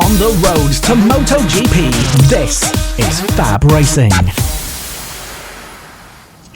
On the road to MotoGP, this is FAB-Racing.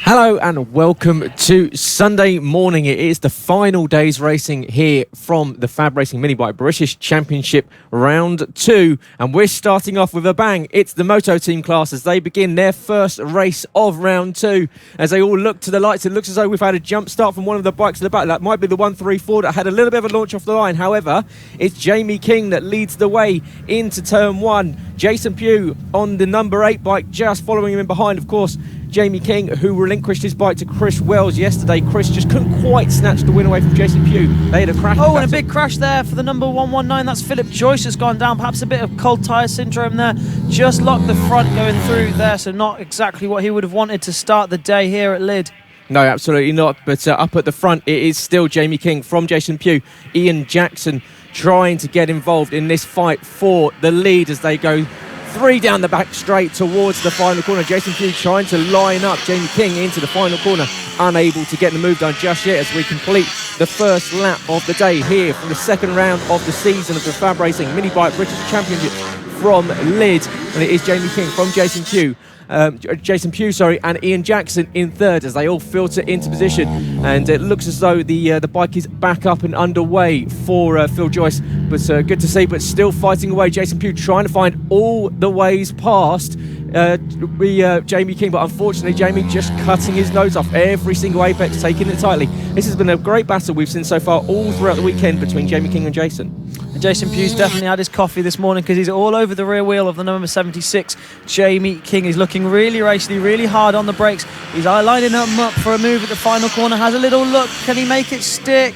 Hello and welcome to Sunday morning. It is the final day's racing here from the FAB-Racing Minibike British Championship Round 2. And we're starting off with a bang. It's the MotoTeam class as they begin their first race of Round 2. As they all look to the lights, it looks as though we've had a jump start from one of the bikes at the back. That might be the 134 that had a little bit of a launch off the line. However, it's Jamie King that leads the way into turn 1. Jason Pugh on the number 8 bike just following him in behind, of course. Jamie King, who relinquished his bike to Chris Wells yesterday. Chris just couldn't quite snatch the win away from Jason Pugh. They had a crash. Oh, and a big crash there for the number 119. That's Phillip. Joyce has gone down. Perhaps a bit of cold tyre syndrome there. Just locked the front going through there, so not exactly what he would have wanted to start the day here at Lydd. No, absolutely not. But up at the front, it is still Jamie King from Jason Pugh. Ian Jackson trying to get involved in this fight for the lead as they go 3 down the back straight towards the final corner. Jason Pugh trying to line up Jamie King into the final corner, unable to get the move done just yet as we complete the first lap of the day here from the second round of the season of the FAB-Racing Minibike British Championship from Lydd. And it is Jamie King from Jason Pugh, and Ian Jackson in third as they all filter into position. And it looks as though the bike is back up and underway for Phil Joyce. But good to see, but still fighting away. Jason Pugh trying to find all the ways past Jamie King, but unfortunately Jamie just cutting his nose off every single apex, taking it tightly. This has been a great battle we've seen so far all throughout the weekend between Jamie King and Jason. Jason Pugh's definitely had his coffee this morning because he's all over the rear wheel of the number 76. Jamie King is looking really racy, really hard on the brakes. He's lining him up for a move at the final corner. Has a little look. Can he make it stick?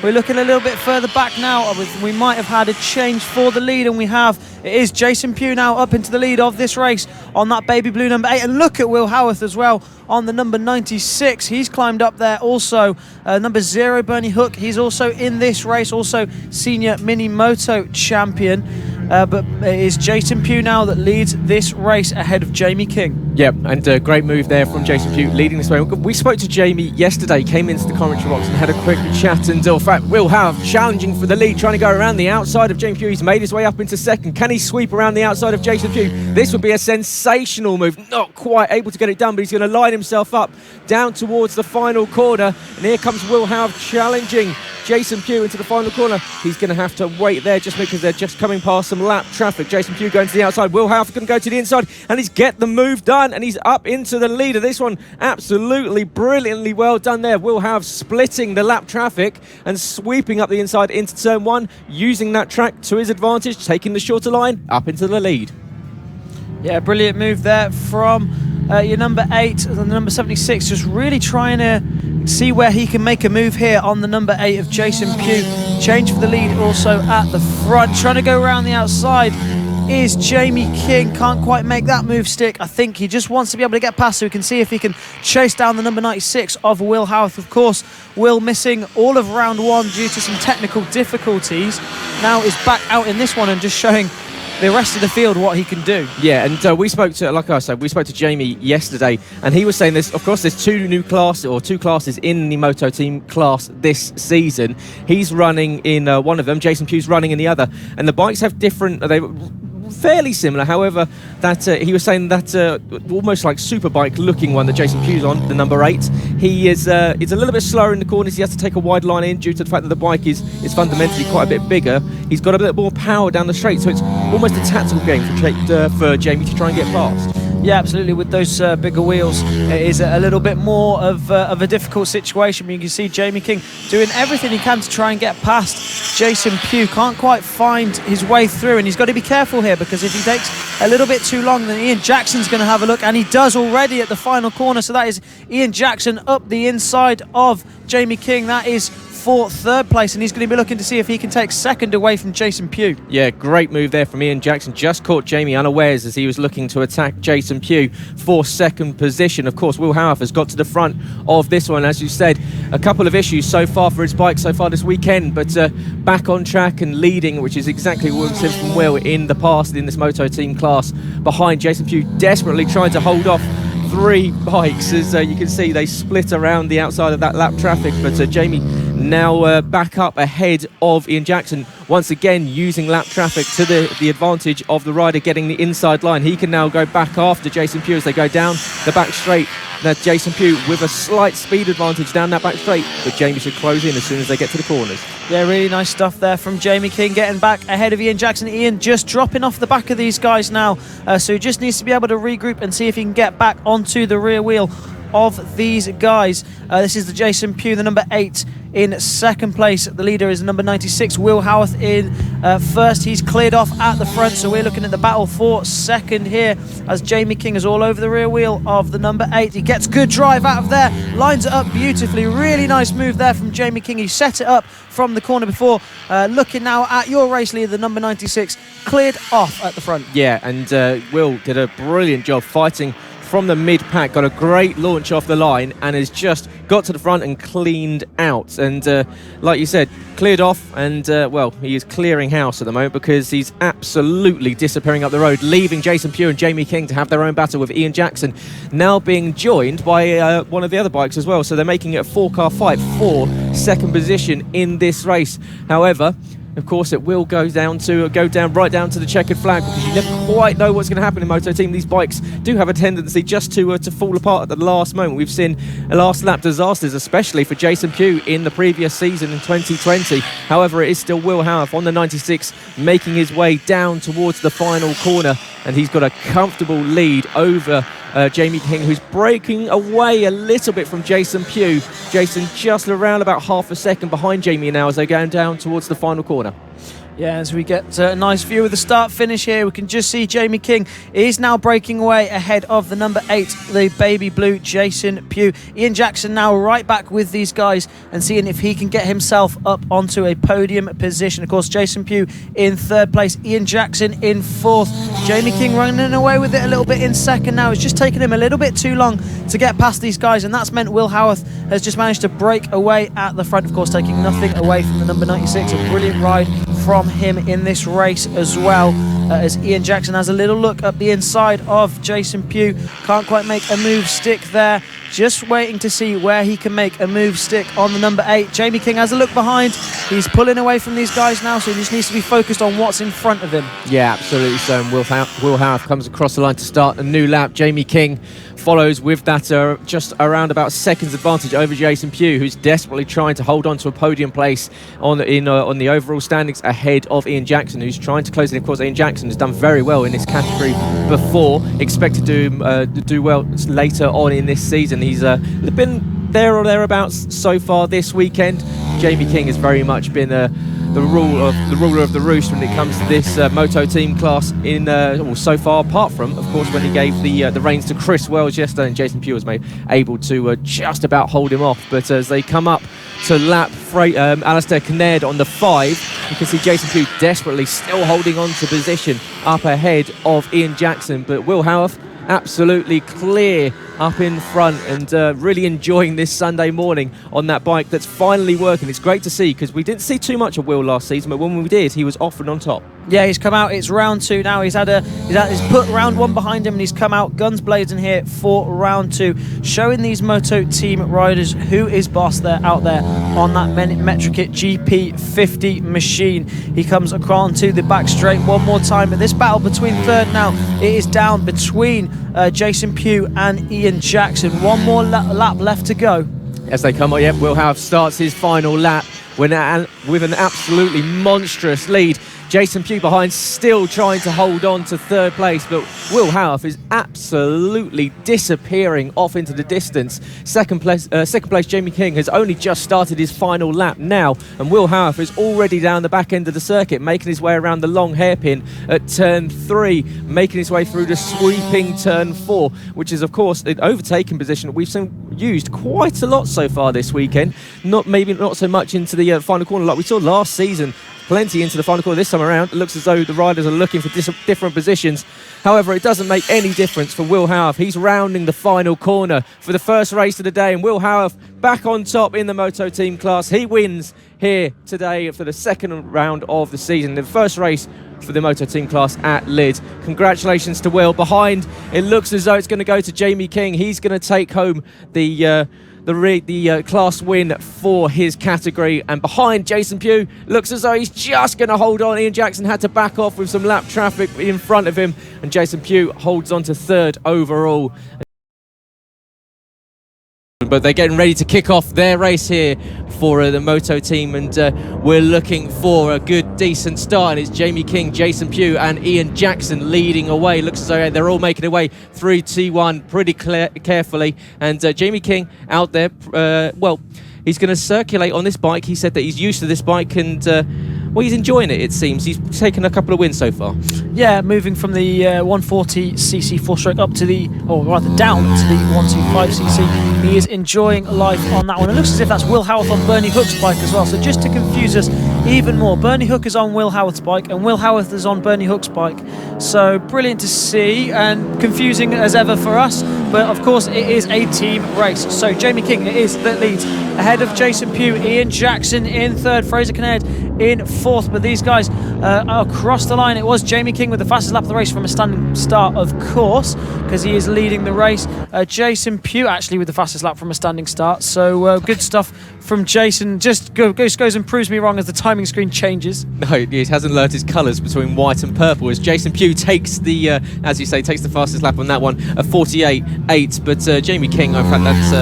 We're looking a little bit further back now. We might have had a change for the lead, and we have. It is Jason Pugh now up into the lead of this race on that baby blue number 8. And look at Will Howarth as well on the number 96. He's climbed up there also. Number 0, Bernie Hook. He's also in this race, also senior Minimoto champion. But it is Jason Pugh now that leads this race ahead of Jamie King. Yep, and a great move there from Jason Pugh leading this way. We spoke to Jamie yesterday, came into the commentary box and had a quick chat. And in fact, Will Howarth challenging for the lead, trying to go around the outside of James Pugh. He's made his way up into second. Can he sweep around the outside of Jason Pugh? This would be a sensational move. Not quite able to get it done, but he's going to line himself up down towards the final corner. And here comes Will Howarth challenging Jason Pugh into the final corner. He's going to have to wait there just because they're just coming past some lap traffic. Jason Pugh going to the outside. Will Howarth going to go to the inside, and he's get the move done, and he's up into the lead of this one. Absolutely brilliantly well done there. Will Howarth splitting the lap traffic and sweeping up the inside into turn 1, using that track to his advantage, taking the shorter line up into the lead. Yeah, brilliant move there from your number 8 and the number 76, just really trying to see where he can make a move here on the number 8 of Jason Pugh. Change for the lead also at the front. Trying to go around the outside is Jamie King. Can't quite make that move stick. I think he just wants to be able to get past so we can see if he can chase down the number 96 of Will Howarth. Of course, Will missing all of round 1 due to some technical difficulties. Now is back out in this one and just showing the rest of the field what he can do. Yeah, and we spoke to, like I said, we spoke to Jamie yesterday, and he was saying this. Of course, there's two classes in the MotoTeam class this season. He's running in one of them. Jason Pugh's running in the other, and the bikes have different. They fairly similar. However, that he was saying that almost like Superbike looking one that Jason Pugh's on, the number 8. He is it's a little bit slower in the corners. He has to take a wide line in due to the fact that the bike is fundamentally quite a bit bigger. He's got a bit more power down the straight, so it's almost a tactical game for Jamie to try and get past. Yeah, absolutely. With those bigger wheels, it is a little bit more of a difficult situation. You can see Jamie King doing everything he can to try and get past Jason Pugh. Can't quite find his way through, and he's got to be careful here because if he takes a little bit too long, then Ian Jackson's going to have a look, and he does already at the final corner. So that is Ian Jackson up the inside of Jamie King. That is for third place, and he's going to be looking to see if he can take second away from Jason Pugh. Yeah, great move there from Ian Jackson. Just caught Jamie unawares as he was looking to attack Jason Pugh for second position. Of course, Will Howarth has got to the front of this one. As you said, a couple of issues so far for his bike so far this weekend, but back on track and leading, which is exactly what we've seen from Will in the past in this Moto team class, behind Jason Pugh, desperately trying to hold off 3 bikes. As you can see, they split around the outside of that lap traffic, but Jamie now back up ahead of Ian Jackson, once again using lap traffic to the advantage of the rider getting the inside line. He can now go back after Jason Pugh as they go down the back straight. Now Jason Pugh with a slight speed advantage down that back straight, but Jamie should close in as soon as they get to the corners. Yeah, really nice stuff there from Jamie King, getting back ahead of Ian Jackson. Ian just dropping off the back of these guys now, so he just needs to be able to regroup and see if he can get back onto the rear wheel of these guys. This is the Jason Pugh, the number 8 in second place. The leader is number 96, Will Howarth, in first. He's cleared off at the front, so we're looking at the battle for second here as Jamie King is all over the rear wheel of the number 8. He gets good drive out of there, lines it up beautifully. Really nice move there from Jamie King. He set it up from the corner before. Looking now at your race leader, the number 96, cleared off at the front. Yeah, and Will did a brilliant job fighting from the mid-pack, got a great launch off the line and has just got to the front and cleaned out. And like you said, cleared off, and well, he is clearing house at the moment because he's absolutely disappearing up the road, leaving Jason Pugh and Jamie King to have their own battle, with Ian Jackson now being joined by one of the other bikes as well. So they're making it a 4-car fight for second position in this race. However, of course, it will go down right down to the checkered flag, because you never quite know what's going to happen in MotoTeam. These bikes do have a tendency just to fall apart at the last moment. We've seen last lap disasters, especially for Jason Pugh in the previous season in 2020. However, it is still Will Howarth on the 96 making his way down towards the final corner, and he's got a comfortable lead over Jamie King, who's breaking away a little bit from Jason Pugh. Jason just around about half a second behind Jamie now as they're going down towards the final corner. Yeah, as we get a nice view of the start finish here, we can just see Jamie King is now breaking away ahead of the number 8, the baby blue Jason Pugh. Ian Jackson now right back with these guys and seeing if he can get himself up onto a podium position. Of course, Jason Pugh in third place, Ian Jackson in fourth. Jamie King running away with it a little bit in second now. It's just taken him a little bit too long to get past these guys, and that's meant Will Howarth has just managed to break away at the front. Of course, taking nothing away from the number 96. A brilliant ride from him in this race as well, as Ian Jackson has a little look up the inside of Jason Pugh. Can't quite make a move stick there. Just waiting to see where he can make a move stick on the number 8. Jamie King has a look behind. He's pulling away from these guys now, so he just needs to be focused on what's in front of him. Yeah, absolutely so. And Will Howarth comes across the line to start a new lap. Jamie King follows with that just around about seconds advantage over Jason Pugh, who's desperately trying to hold on to a podium place on the overall standings ahead of Ian Jackson, who's trying to close it. Of course, Ian Jackson has done very well in this category before, expected to do well later on in this season. He's been there or thereabouts so far this weekend. Jamie King has very much been the ruler of the roost when it comes to this MotoTeam class so far, apart from, of course, when he gave the reins to Chris Wells yesterday, and Jason Pugh was able to just about hold him off. But as they come up to lap Alistair Kinnaird on the 5, you can see Jason Pugh desperately still holding on to position up ahead of Ian Jackson, but Will Howarth absolutely clear up in front, and really enjoying this Sunday morning on that bike that's finally working. It's great to see, because we didn't see too much of Will last season, but when we did, he was off and on top. Yeah, he's come out. It's round 2 now. He's put round 1 behind him, and he's come out guns blazing here for round 2, showing these MotoTeam riders who is boss there out there on that Metrikit GP50 machine. He comes across to the back straight one more time, but this battle between third now, it is down between Jason Pugh and Ian Jackson. One more lap left to go. As they come on, Will Howarth starts his final lap with an absolutely monstrous lead. Jason Pugh behind, still trying to hold on to third place, but Will Howarth is absolutely disappearing off into the distance. Second place Jamie King has only just started his final lap now, and Will Howarth is already down the back end of the circuit, making his way around the long hairpin at turn 3, making his way through the sweeping turn 4, which is, of course, an overtaking position that we've seen used quite a lot so far this weekend. Maybe not so much into the final corner like we saw last season. Plenty into the final corner this time around. It looks as though the riders are looking for different positions. However, it doesn't make any difference for Will Howarth. He's rounding the final corner for the first race of the day, and Will Howarth back on top in the MotoTeam class. He wins here today for the second round of the season, the first race for the MotoTeam class at Lydd. Congratulations to Will. Behind, it looks as though it's going to go to Jamie King. He's going to take home the the class win for his category. And behind Jason Pugh, looks as though he's just going to hold on. Ian Jackson had to back off with some lap traffic in front of him, and Jason Pugh holds on to 3rd overall. But they're getting ready to kick off their race here for the Moto team, and we're looking for a good, decent start. And it's Jamie King, Jason Pugh, and Ian Jackson leading away. Looks as though they're all making their way through T1 pretty carefully. And Jamie King out there, well, he's going to circulate on this bike. He said that he's used to this bike, and well, he's enjoying it, it seems. He's taken a couple of wins so far. Yeah, moving from the 140cc 4-stroke up to the, or rather down to the 125cc. He is enjoying life on that one. It looks as if that's Will Howarth on Bernie Hook's bike as well. So just to confuse us even more, Bernie Hook is on Will Howarth's bike and Will Howarth is on Bernie Hook's bike. So brilliant to see, and confusing as ever for us. But of course, it is a team race. So Jamie King, it is that leads ahead of Jason Pugh, Ian Jackson in 3rd, Fraser Kinnaird in 4th. But these guys across the line, it was Jamie King with the fastest lap of the race from a standing start, of course, because he is leading the race. Jason Pugh actually with the fastest lap from a standing start. So good stuff from Jason. Just goes and proves me wrong as the timing screen changes. No, he hasn't learnt his colours between white and purple, as Jason Pugh takes the, as you say, takes the fastest lap on that one, a 48.8. But Jamie King, in fact, that's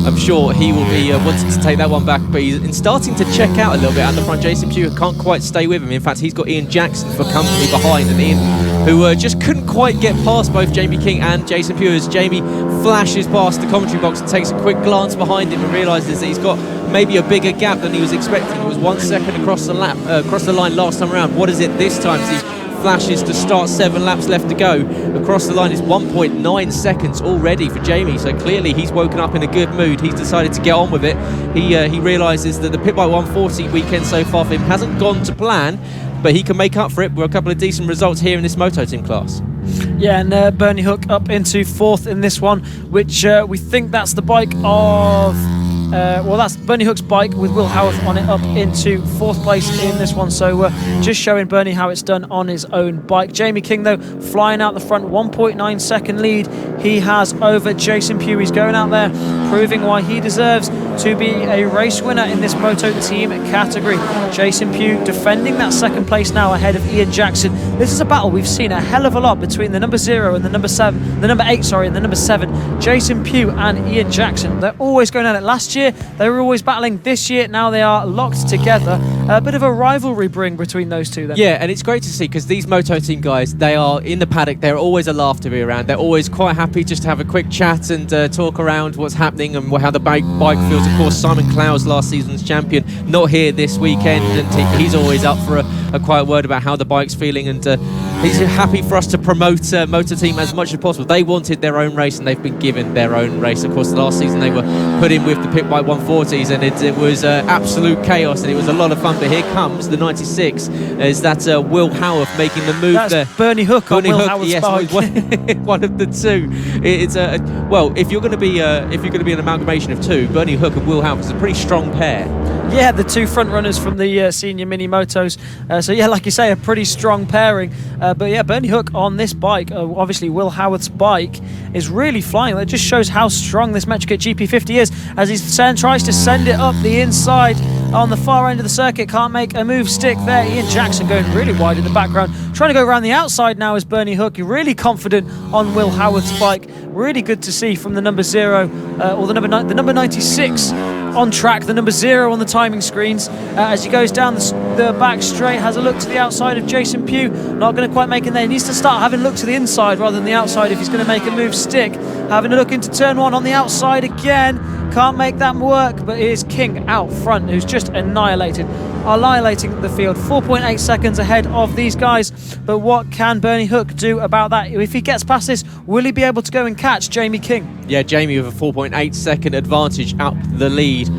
I'm sure he will be wanting to take that one back, but he's starting to check out a little bit at the front. Jason Pugh can't quite stay with him. In fact, he's got Ian Jackson for company behind, and Ian, who just couldn't quite get past both Jamie King and Jason Pugh, as Jamie flashes past the commentary box and takes a quick glance behind him and realises that he's got maybe a bigger gap than he was expecting. It was 1 second across the line last time around. What is it this time? As he flashes to start, 7 laps left to go. Across the line is 1.9 seconds already for Jamie, so clearly he's woken up in a good mood. He's decided to get on with it. He realises that the Pit Bike 140 weekend so far for him hasn't gone to plan, but he can make up for it with a couple of decent results here in this Moto team class. Yeah, and Bernie Hook up into 4th in this one, which we think that's the bike of... well, that's Bernie Hook's bike with Will Howarth on it, up into 4th place in this one. So just showing Bernie how it's done on his own bike. Jamie King, though, flying out the front, 1.9 second lead he has over Jason Pugh. He's going out there proving why he deserves to be a race winner in this Moto team category. Jason Pugh defending that 2nd place now ahead of Ian Jackson. This is a battle we've seen a hell of a lot between the number 0 and the number 7, the number 8, sorry, and the number 7, Jason Pugh and Ian Jackson. They're always going at it. Last year they were always battling. This year now they are locked together. A bit of a rivalry brewing between those two then. Yeah, and it's great to see, because these Moto team guys, they are in the paddock, they're always a laugh to be around. They're always quite happy just to have a quick chat and talk around what's happening and how the bike feels. Of course, Simon Clowes, last season's champion, not here this weekend, and he's always up for a quiet word about how the bike's feeling, and he's happy for us to promote Moto team as much as possible. They wanted their own race and they've been given their own race. Of course, the last season they were put in with the Pit Bike 140s, and it was absolute chaos, and it was a lot of fun. But here comes the 96. Is that Will Howarth making the move? That's there. Bernie Hook on Will Howarth's bike. One of the two. It's well, if you're going to be an amalgamation of two, Bernie Hook and Will Howarth is a pretty strong pair. Yeah, the two front runners from the senior Minimotos. So yeah, like you say, a pretty strong pairing. But yeah, Bernie Hook on this bike, obviously Will Howarth's bike, is really flying. That just shows how strong this Metrokit GP50 is, as he tries to send it up the inside on the far end of the circuit. Can't make a move stick there. Ian Jackson going really wide in the background, trying to go around the outside now is Bernie Hook. You're really confident on Will Howarth's bike. Really good to see from the number 0 or the number 96 on track, the number 0 on the timing screens, as he goes down the back straight. Has a look to the outside of Jason Pugh, not going to quite make it there. He needs to start having a look to the inside rather than the outside if he's going to make a move stick. Having a look into turn 1 on the outside again, can't make that work, but it is King out front, who's just annihilating the field. 4.8 seconds ahead of these guys, but what can Bernie Hook do about that? If he gets past this, will he be able to go and catch Jamie King? Yeah, Jamie with a 4.8 second advantage up the lead,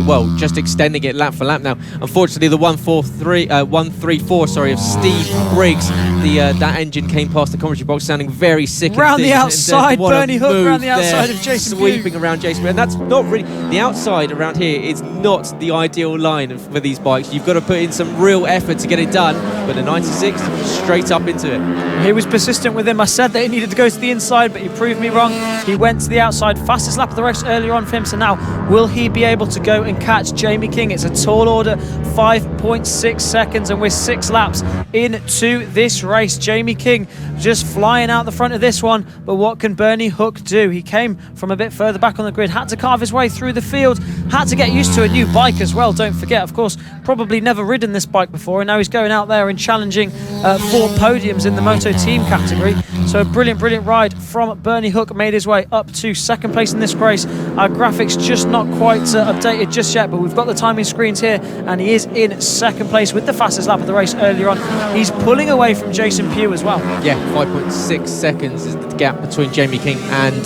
well, just extending it lap for lap now. Unfortunately, the 134 of Steve Briggs, that engine came past the commentary box sounding very sick. Round the outside, Bernie Hook round the outside of Jason Pugh. Sweeping around Jason, and that's not really, the outside around here is not the ideal line competition for these bikes. You've got to put in some real effort to get it done, but the 96 straight up into it. He was persistent with him. I said that he needed to go to the inside, but he proved me wrong. He went to the outside, fastest lap of the race earlier on for him. So now, will he be able to go and catch Jamie King? It's a tall order, 5.6 seconds, and we're 6 laps into this race. Jamie King just flying out the front of this one, but what can Bernie Hook do? He came from a bit further back on the grid, had to carve his way through the field, had to get used to a new bike as well. Don't forget, of course, probably never ridden this bike before, and now he's going out there and challenging for podiums in the Moto team category. So a brilliant ride from Bernie Hook. Made his way up to second place in this race. Our graphics just not quite updated just yet, but we've got the timing screens here, and he is in second place with the fastest lap of the race earlier on. He's pulling away from Jason Pugh as well. Yeah, 5.6 seconds is the gap between Jamie King and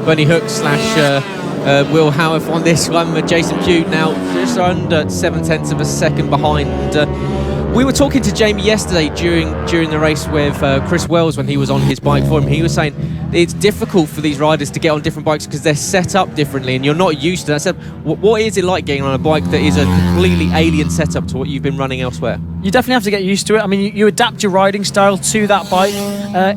Bernie Hook / Will Howarth on this one. But Jason Pugh now just under 0.7 of a second behind. We were talking to Jamie yesterday during the race with Chris Wells when he was on his bike for him. He was saying it's difficult for these riders to get on different bikes because they're set up differently and you're not used to that. I said, what is it like getting on a bike that is a completely alien setup to what you've been running elsewhere? You definitely have to get used to it. I mean, you adapt your riding style to that bike.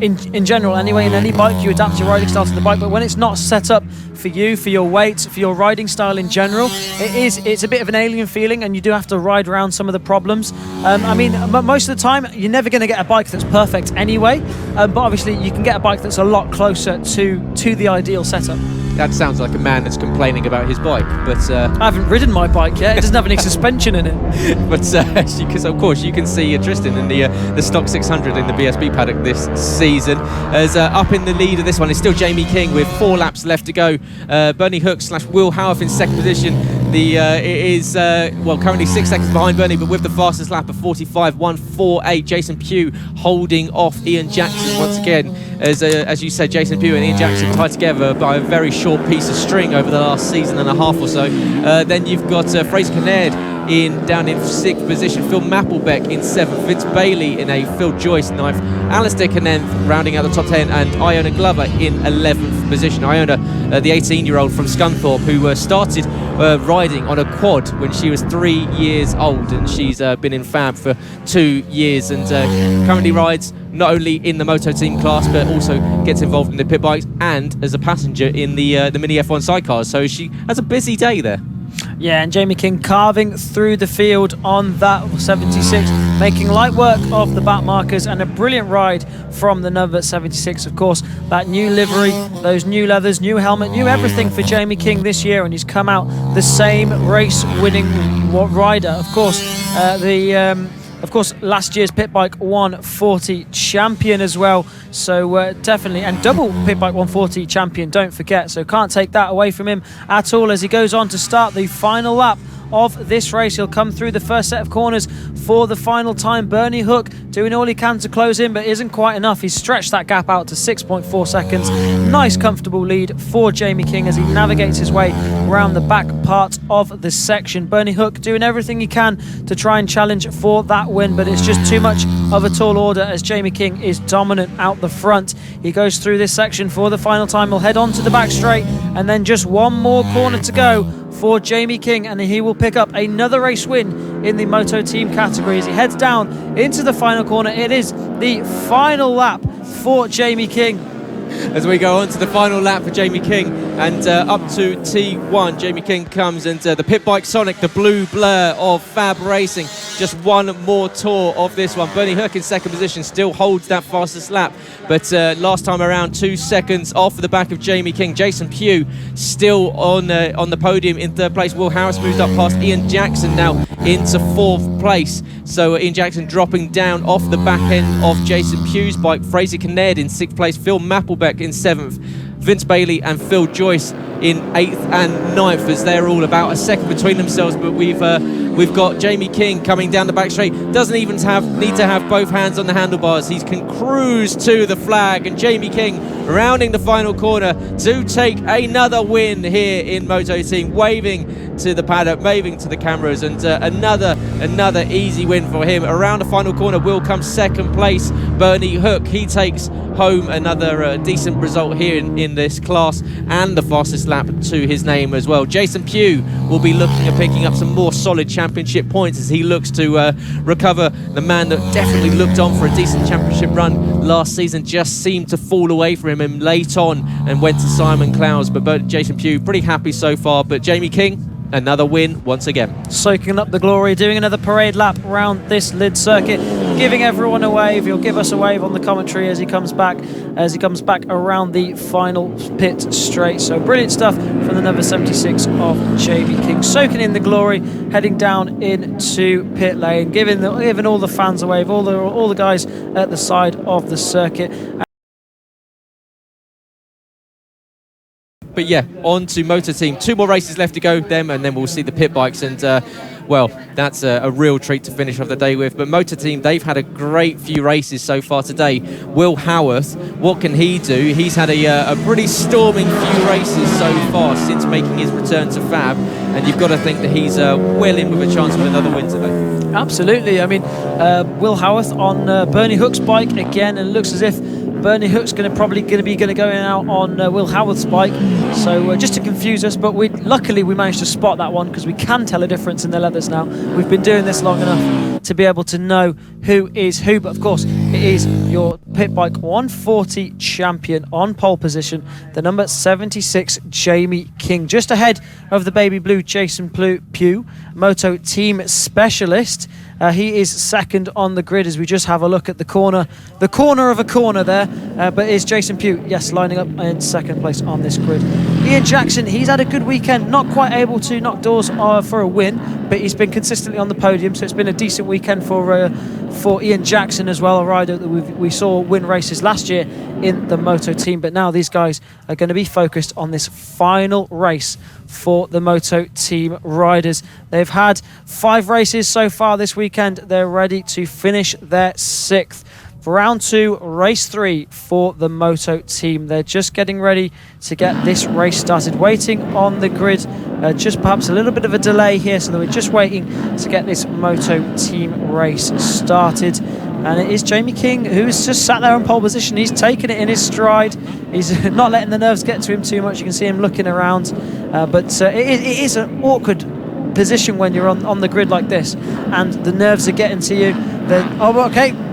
In general, anyway, in any bike, you adapt your riding style to the bike. But when it's not set up for you, for your weight, for your riding style in general, it's a bit of an alien feeling, and you do have to ride around some of the problems. I mean, most of the time, you're never going to get a bike that's perfect anyway. But obviously, you can get a bike that's a lot closer to the ideal setup. That sounds like a man that's complaining about his bike, but I haven't ridden my bike yet. It doesn't have any suspension in it. But because of course you can see Trystan in the stock 600 in the BSB paddock this season. As up in the lead of this one is still Jamie King with 4 laps left to go. Bernie Hook / Will Howarth in second position. It is currently 6 seconds behind Bernie, but with the fastest lap of 45.148. Jason Pugh holding off Ian Jackson once again. As you said, Jason Pugh and Ian Jackson tied together by a very short piece of string over the last season and a half or so. Then you've got Fraser Kinnaird down in 6th position, Phil Mapplebeck in 7th, Vince Bailey in 8th, Phil Joyce 9th, Alistair Canenth rounding out the top 10, and Iona Glover in 11th position. Iona, the 18-year-old from Scunthorpe, who started riding on a quad when she was 3 years old, and she's been in FAB for 2 years, and currently rides not only in the Moto team class, but also gets involved in the pit bikes and as a passenger in the Mini F1 sidecars. So she has a busy day there. Yeah, and Jamie King carving through the field on that 76, making light work of the back markers, and a brilliant ride from the number 76. Of course, that new livery, those new leathers, new helmet, new everything for Jamie King this year, and he's come out the same race-winning rider. Of course, last year's Pit Bike 140 champion as well. So definitely, and double Pit Bike 140 champion, don't forget. So can't take that away from him at all as he goes on to start the final lap of this race. He'll come through the first set of corners for the final time. Bernie Hook doing all he can to close in, but isn't quite enough. He's stretched that gap out to 6.4 seconds. Nice comfortable lead for Jamie King as he navigates his way around the back part of the section. Bernie Hook doing everything he can to try and challenge for that win, but it's just too much of a tall order as Jamie King is dominant out the front. He goes through this section for the final time. He'll head on to the back straight, and then just one more corner to go for Jamie King, and he will pick up another race win in the Moto team category as he heads down into the final corner. It is the final lap for Jamie King. As we go on to the final lap for Jamie King, and up to T1, Jamie King comes, and the Pit Bike Sonic, the blue blur of FAB-Racing, just one more tour of this one. Bernie Hook in second position still holds that fastest lap, but last time around 2 seconds off the back of Jamie King. Jason Pugh still on the podium in third place. Will Harris moves up past Ian Jackson now into fourth place. So Ian Jackson dropping down off the back end of Jason Pugh's bike. Fraser Kinnaird in sixth place. Phil Mapplebeck in seventh. Vince Bailey and Phil Joyce in 8th and 9th, as they're all about a second between themselves. But we've got Jamie King coming down the back straight. Doesn't even need to have both hands on the handlebars. He can cruise to the flag, and Jamie King rounding the final corner to take another win here in Moto Team, waving to the paddock, waving to the cameras, and another easy win for him. Around the final corner will come second place Bernie Hook. He takes home another decent result here in this class and the fastest lap to his name as well. Jason Pugh will be looking at picking up some more solid championship points as he looks to recover. The man that definitely looked on for a decent championship run last season just seemed to fall away from him late on and went to Simon Clowes. But Jason Pugh pretty happy so far. But Jamie King, another win once again. Soaking up the glory, doing another parade lap around this Lydd circuit, giving everyone a wave. He'll give us a wave on the commentary as he comes back around the final pit straight. So brilliant stuff from the number 76 of Jamie King, soaking in the glory, heading down into pit lane, giving all the fans a wave, all the guys at the side of the circuit. But yeah, on to MotoTeam. 2 more races left to go, and then we'll see the pit bikes. And well, that's a real treat to finish off the day with. But MotoTeam, they've had a great few races so far today. Will Howarth, what can he do? He's had a pretty storming few races so far since making his return to FAB. And you've got to think that he's well in with a chance of another win today. Absolutely. I mean, Will Howarth on Bernie Hook's bike again, and it looks as if Bernie Hook's probably going to go out on Will Howarth's bike, so just to confuse us. But luckily we managed to spot that one because we can tell a difference in the leathers now. We've been doing this long enough to be able to know who is who. But of course, it is your pit bike 140 champion on pole position, the number 76 Jamie King, just ahead of the baby blue Jason Pugh, Moto team specialist. He is second on the grid as we just have a look at the corner of a corner there. But is Jason Pugh, yes, lining up in second place on this grid. Ian Jackson, he's had a good weekend, not quite able to knock doors for a win, but he's been consistently on the podium, so it's been a decent weekend for Ian Jackson as well, a rider that we saw win races last year in the Moto team. But now these guys are going to be focused on this final race for the Moto team riders. They've had 5 races so far this weekend. They're ready to finish their 6th. Round 2, race 3 for the Moto team. They're just getting ready to get this race started, waiting on the grid. Just perhaps a little bit of a delay here, so that we're just waiting to get this Moto team race started. And it is Jamie King who's just sat there in pole position. He's taken it in his stride. He's not letting the nerves get to him too much. You can see him looking around. But it is an awkward position when you're on the grid like this and the nerves are getting to you.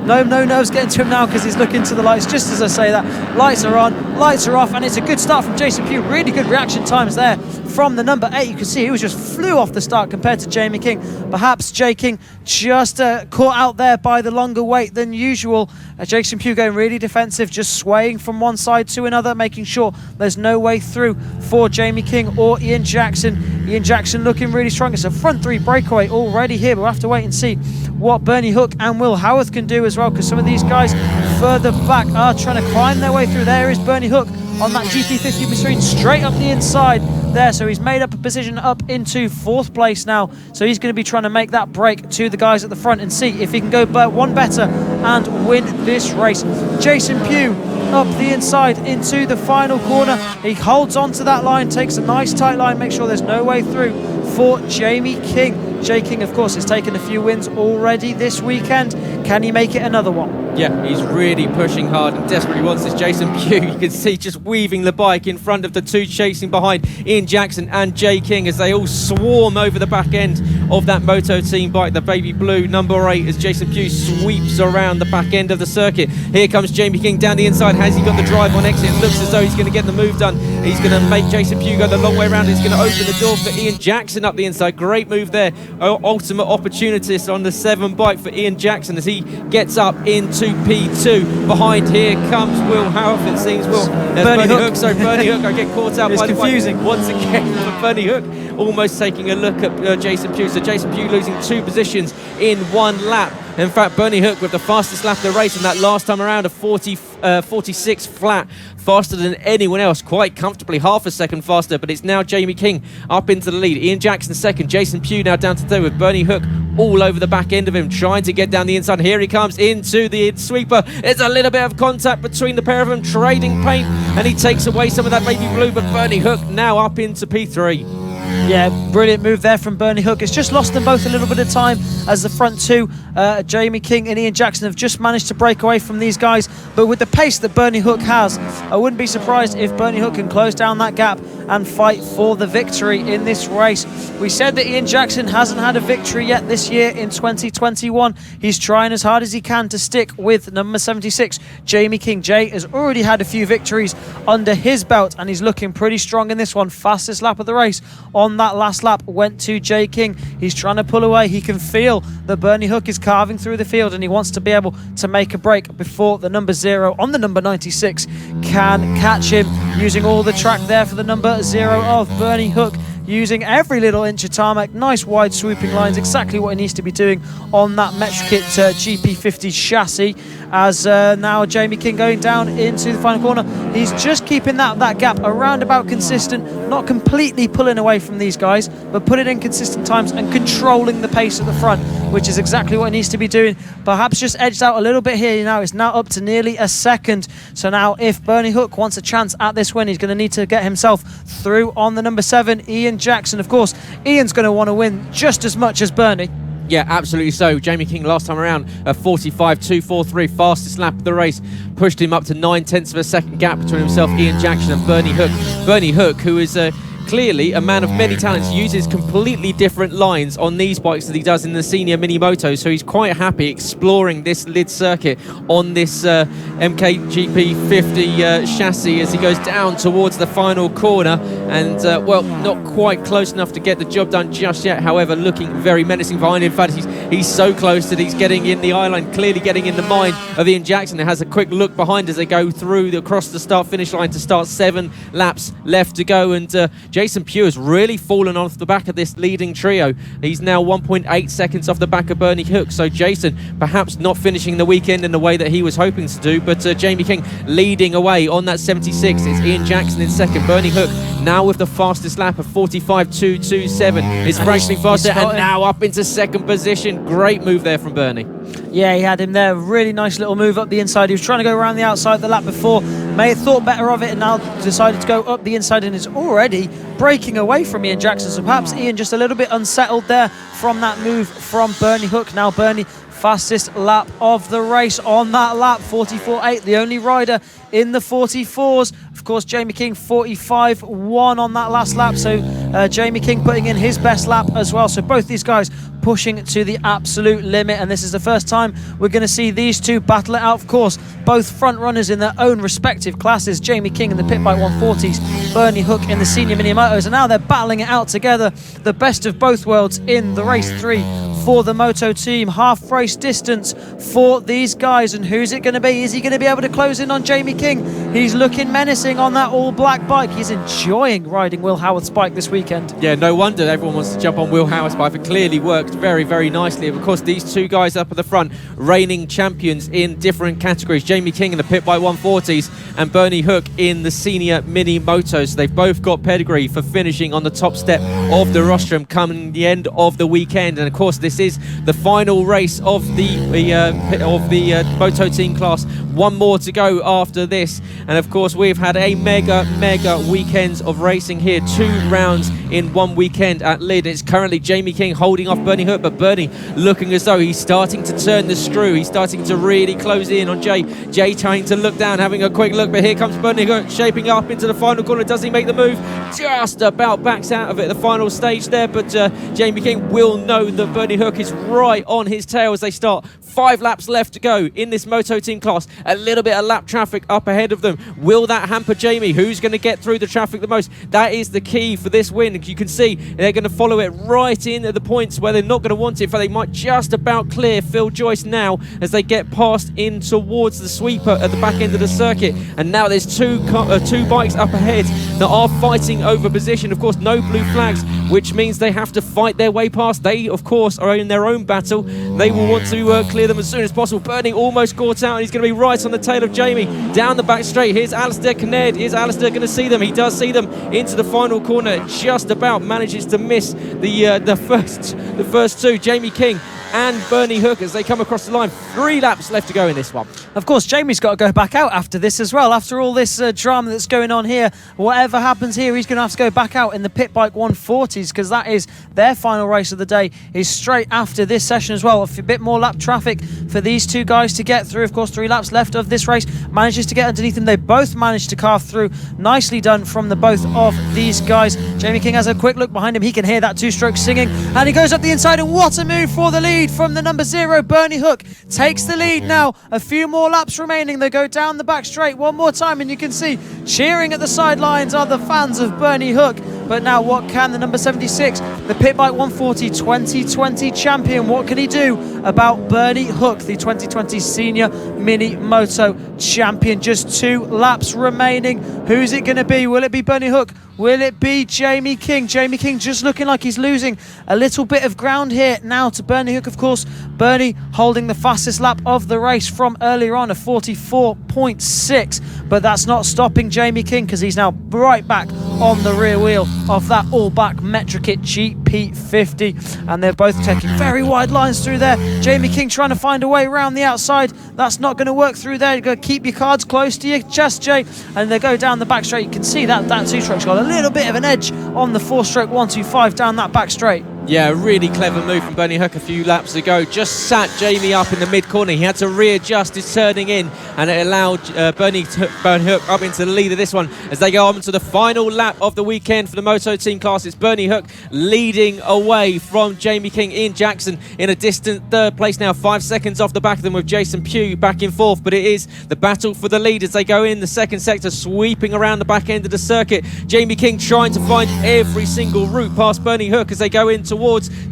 No nerves getting to him now because he's looking to the lights. Just as I say that, lights are on, lights are off, and it's a good start from Jason Pugh. Really good reaction times there from the number 8. You can see he was just flew off the start compared to Jamie King. Perhaps J King just caught out there by the longer wait than usual. Jason Pugh going really defensive, just swaying from one side to another, making sure there's no way through for Jamie King or Ian Jackson. Ian Jackson looking really strong. It's a front 3 breakaway already here, but we'll have to wait and see what Bernie Hook and Will Howarth can do as well, because some of these guys further back are trying to climb their way through. There is Bernie Hook on that GT50 machine straight up the inside there, so he's made up a position up into 4th place now, so he's going to be trying to make that break to the guys at the front and see if he can go one better and win this race. Jason Pugh up the inside into the final corner. He holds on to that line, takes a nice tight line, make sure there's no way through for Jamie King. J King, of course, has taken a few wins already this weekend. Can he make it another one? Yeah, he's really pushing hard and desperately wants this. Jason Pugh, you can see just weaving the bike in front of the 2 chasing behind, Ian Jackson and J King, as they all swarm over the back end of that Moto team bike, the baby blue number 8, as Jason Pugh sweeps around the back end of the circuit. Here comes Jamie King down the inside. Has he got the drive on exit? It looks as though he's going to get the move done. He's going to make Jason Pugh go the long way around. He's going to open the door for Ian Jackson up the inside. Great move there. Ultimate opportunist on the 7 bike for Ian Jackson as he gets up into P2. Behind here comes Will Howarth, it seems. Bernie Hook. Sorry, Bernie Hook. I get caught out by confusing. Once again for Bernie Hook. Almost taking a look at Jason Pugh. So Jason Pugh losing 2 positions in 1 lap. In fact, Bernie Hook with the fastest lap of the race, and that last time around a 46 flat, faster than anyone else, quite comfortably, half a second faster. But it's now Jamie King up into the lead. Ian Jackson second, Jason Pugh now down to 3rd with Bernie Hook all over the back end of him, trying to get down the inside. Here he comes into the sweeper. There's a little bit of contact between the pair of them, trading paint, and he takes away some of that baby blue. But Bernie Hook now up into P3. Yeah, brilliant move there from Bernie Hook. It's just lost them both a little bit of time as the front two, Jamie King and Ian Jackson, have just managed to break away from these guys. But with the pace that Bernie Hook has, I wouldn't be surprised if Bernie Hook can close down that gap and fight for the victory in this race. We said that Ian Jackson hasn't had a victory yet this year in 2021. He's trying as hard as he can to stick with number 76, Jamie King. Jay has already had a few victories under his belt, and he's looking pretty strong in this one. Fastest lap of the race on that last lap went to Jay King. He's trying to pull away. He can feel that Bernie Hook is carving through the field, and he wants to be able to make a break before the number 0 on the number 96 can catch him, using all the track there for the number 0 of Bernie Hook, using every little inch of tarmac. Nice wide swooping lines, exactly what he needs to be doing on that Metrokit GP50 chassis. As now Jamie King going down into the final corner. He's just keeping that gap around about consistent, not completely pulling away from these guys, but putting in consistent times and controlling the pace at the front, which is exactly what he needs to be doing. Perhaps just edged out a little bit here now. It's now up to nearly a second. So now if Bernie Hook wants a chance at this win, he's going to need to get himself through on the number 7, Ian Jackson. Of course, Ian's going to want to win just as much as Bernie. Yeah, absolutely so. Jamie King last time around, a 45.243, fastest lap of the race, pushed him up to 9/10 of a second gap between himself, Ian Jackson, and Bernie Hook. Bernie Hook, who is clearly a man of many talents, uses completely different lines on these bikes that he does in the senior Minimoto, so he's quite happy exploring this Lydd circuit on this MKGP50 chassis as he goes down towards the final corner, and well, not quite close enough to get the job done just yet, however looking very menacing behind him. In fact, he's so close that he's getting in the eye line, clearly getting in the mind of Ian Jackson. It has a quick look behind as they go through across the start finish line to start. 7 laps left to go, and Jason Pugh has really fallen off the back of this leading trio. He's now 1.8 seconds off the back of Bernie Hook, so Jason perhaps not finishing the weekend in the way that he was hoping to do, but Jamie King leading away on that 76. It's Ian Jackson in second. Bernie Hook now with the fastest lap of 45.227. It's fractionally faster and now up into second position. Great move there from Bernie. Yeah, he had him there. Really nice little move up the inside. He was trying to go around the outside the lap before. May have thought better of it and now decided to go up the inside and is already breaking away from Ian Jackson. So perhaps Ian just a little bit unsettled there from that move from Bernie Hook. Now Bernie, fastest lap of the race on that lap, 44.8, the only rider in the 44s. Of course, Jamie King 45.1 on that last lap, so Jamie King putting in his best lap as well. So both these guys pushing to the absolute limit, and this is the first time we're going to see these two battle it out. Of course, both front runners in their own respective classes, Jamie King in the pit bike 140s, Bernie Hook in the senior Minimotos, and now they're battling it out together, the best of both worlds in the race 3 for the Moto team. Half race distance for these guys, and who's it going to be? Is he going to be able to close in on Jamie King? He's looking menacing on that all black bike. He's enjoying riding Will Howard's bike this weekend. Yeah, no wonder everyone wants to jump on Will Howard's bike. It clearly worked very, very nicely. Of course, these two guys up at the front, reigning champions in different categories. Jamie King in the pit bike 140s and Bernie Hook in the senior Minimotos. They've both got pedigree for finishing on the top step of the rostrum coming the end of the weekend. And of course, this is the final race of the Moto team class. One more to go after this, and of course we've had a mega weekend of racing here. 2 rounds in one weekend at Lydd. It's currently Jamie King holding off Bernie Hook, but Bernie looking as though he's starting to turn the screw. He's starting to really close in on Jay. Jay trying to look down, having a quick look, but here comes Bernie Hook shaping up into the final corner. Does he make the move? Just about backs out of it, the final stage there, but Jamie King will know that Bernie Hook is right on his tail as they start. 5 laps left to go in this Moto team class. A little bit of lap traffic up ahead of them. Will that hamper Jamie? Who's going to get through the traffic the most? That is the key for this win. You can see they're going to follow it right in at the points where they're not going to want it, for they might just about clear Phil Joyce now as they get past in towards the sweeper at the back end of the circuit. And now there's two bikes up ahead that are fighting over position. Of course, no blue flags, which means they have to fight their way past. They, of course, are in their own battle. They will want to clear them as soon as possible. Bernie almost caught out, and he's going to be right on the tail of Jamie down the back straight. Here's Alistair Kinnaird. Is Alistair going to see them? He does see them into the final corner. Just about manages to miss the first two. Jamie King and Bernie Hook as they come across the line. 3 laps left to go in this one. Of course, Jamie's got to go back out after this as well. After all this drama that's going on here, whatever happens here, he's going to have to go back out in the Pit Bike 140s because that is their final race of the day, is straight after this session as well. A bit more lap traffic for these two guys to get through. Of course, 3 laps left of this race. Manages to get underneath them. They both managed to carve through. Nicely done from the both of these guys. Jamie King has a quick look behind him. He can hear that 2-stroke singing, and he goes up the inside, and what a move for the lead from the number 0, Bernie Hook. Takes the lead now. A few more laps remaining. They go down the back straight one more time, and you can see cheering at the sidelines are the fans of Bernie Hook. But now what can the number 76, the Pit Bike 140 2020 champion, what can he do about Bernie Hook, the 2020 senior Minimoto champion? Just 2 laps remaining. Who's it going to be? Will it be Bernie Hook? Will it be Jamie King? Jamie King just looking like he's losing a little bit of ground here now to Bernie Hook, of course. Bernie holding the fastest lap of the race from earlier on, a 44.6. But that's not stopping Jamie King because he's now right back on the rear wheel of that all-back Metrokit GP50. And they're both taking very wide lines through there. Jamie King trying to find a way around the outside. That's not going to work through there. You've got to keep your cards close to your chest, Jay. And they go down the back straight. You can see that 2-stroke's got a little bit of an edge on the 4-stroke 125 down that back straight. Yeah, really clever move from Bernie Hook a few laps ago. Just sat Jamie up in the mid-corner. He had to readjust his turning in, and it allowed Bernie Hook up into the lead of this one as they go on to the final lap of the weekend for the Moto team class. It's Bernie Hook leading away from Jamie King. Ian Jackson in a distant 3rd place now, 5 seconds off the back of them, with Jason Pugh back in 4th. But it is the battle for the lead as they go in the 2nd sector, sweeping around the back end of the circuit. Jamie King trying to find every single route past Bernie Hook as they go in towards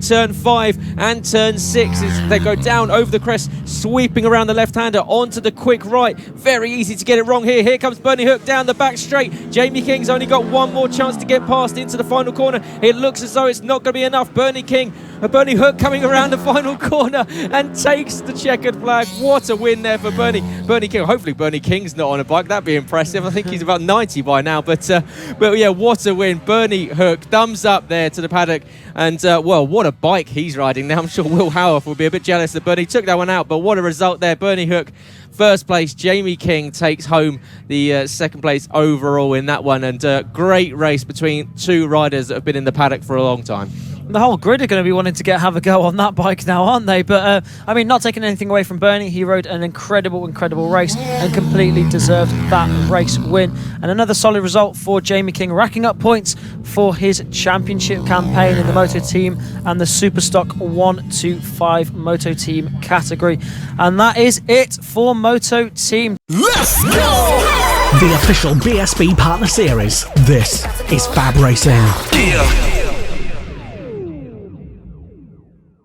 turn 5 and turn 6 as they go down over the crest, sweeping around the left-hander onto the quick right. Very easy to get it wrong here. Here comes Bernie Hook down the back straight. Jamie King's only got one more chance to get past into the final corner. It looks as though it's not going to be enough. Bernie Hook coming around the final corner and takes the checkered flag. What a win there for Bernie King. Hopefully Bernie King's not on a bike. That'd be impressive. I think he's about 90 by now. But yeah, what a win. Bernie Hook, thumbs up there to the paddock. And well, what a bike he's riding now. I'm sure Will Howarth will be a bit jealous that Bernie took that one out, but what a result there. Bernie Hook, 1st place. Jamie King takes home the 2nd place overall in that one, and great race between 2 riders that have been in the paddock for a long time. The whole grid are going to be wanting to have a go on that bike now, aren't they? But, I mean, not taking anything away from Bernie. He rode an incredible race and completely deserved that race win. And another solid result for Jamie King, racking up points for his championship campaign in the MotoTeam and the Superstock 1 to 5 MotoTeam category. And that is it for MotoTeam. Let's go! The official BSB Partner Series. This is FAB-Racing. Yeah.